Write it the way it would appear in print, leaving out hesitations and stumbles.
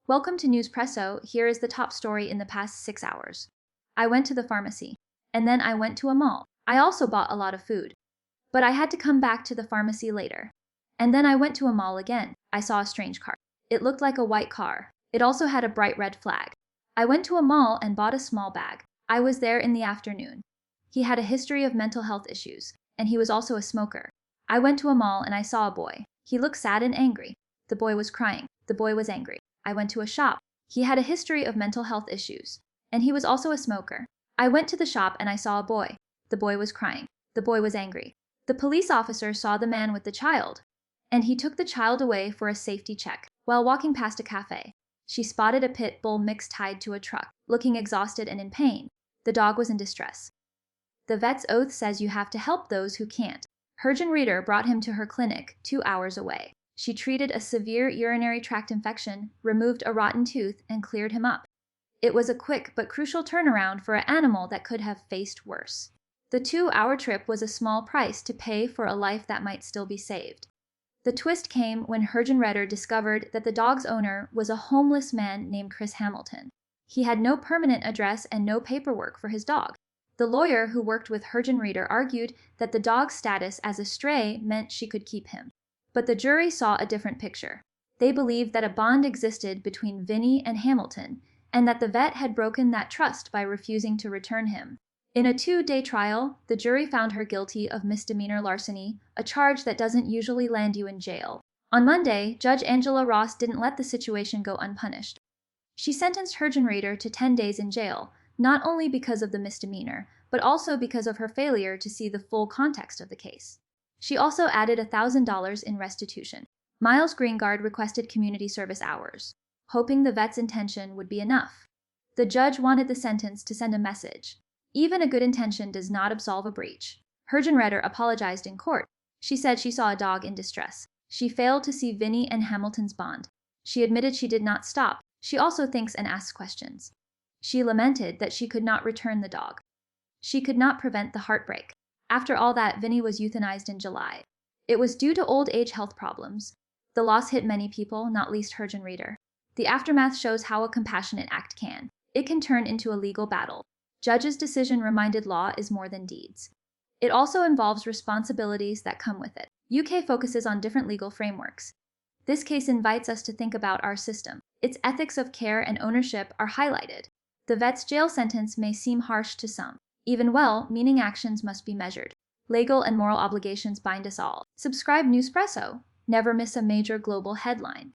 Welcome to Newspresso. Here is the top story in the past 6 hours. I went to the pharmacy, and then I went to a mall. I also bought a lot of food, but I had to come back to the pharmacy later. And then I went to a mall again. I saw a strange car. It looked like a white car. It also had a bright red flag. I went to a mall and bought a small bag. I was there in the afternoon. He had a history of mental health issues, and he was also a smoker. I went to a mall and I saw a boy. He looked sad and angry. The boy was crying. The boy was angry. I went to a shop. He had a history of mental health issues, and he was also a smoker. I went to the shop and I saw a boy. The boy was crying. The boy was angry. The police officer saw the man with the child, and he took the child away for a safety check. While walking past a cafe, she spotted a pit bull mix tied to a truck, looking exhausted and in pain. The dog was in distress. The vet's oath says you have to help those who can't. Hergen Reeder brought him to her clinic 2 hours away. She treated a severe urinary tract infection, removed a rotten tooth, and cleared him up. It was a quick but crucial turnaround for an animal that could have faced worse. The 2-hour trip was a small price to pay for a life that might still be saved. The twist came when Hergen Reeder discovered that the dog's owner was a homeless man named Chris Hamilton. He had no permanent address and no paperwork for his dog. The lawyer who worked with Hergen Reeder argued that the dog's status as a stray meant she could keep him. But the jury saw a different picture. They believed that a bond existed between Vinny and Hamilton, and that the vet had broken that trust by refusing to return him. In a 2-day trial, the jury found her guilty of misdemeanor larceny, a charge that doesn't usually land you in jail. On Monday, Judge Angela Ross didn't let the situation go unpunished. She sentenced Hergen Reeder to 10 days in jail, not only because of the misdemeanor, but also because of her failure to see the full context of the case. She also added $1,000 in restitution. Miles Greengard requested community service hours, hoping the vet's intention would be enough. The judge wanted the sentence to send a message. Even a good intention does not absolve a breach. Hergen Reeder apologized in court. She said she saw a dog in distress. She failed to see Vinny and Hamilton's bond. She admitted she did not stop. She also thinks and asks questions. She lamented that she could not return the dog. She could not prevent the heartbreak. After all that, Vinny was euthanized in July. It was due to old age health problems. The loss hit many people, not least Hergen Reeder. The aftermath shows how a compassionate act can. It can turn into a legal battle. Judge's decision reminded law is more than deeds. It also involves responsibilities that come with it. UK focuses on different legal frameworks. This case invites us to think about our system. Its ethics of care and ownership are highlighted. The vet's jail sentence may seem harsh to some. Even well, meaning actions must be measured. Legal and moral obligations bind us all. Subscribe Newspresso. Never miss a major global headline.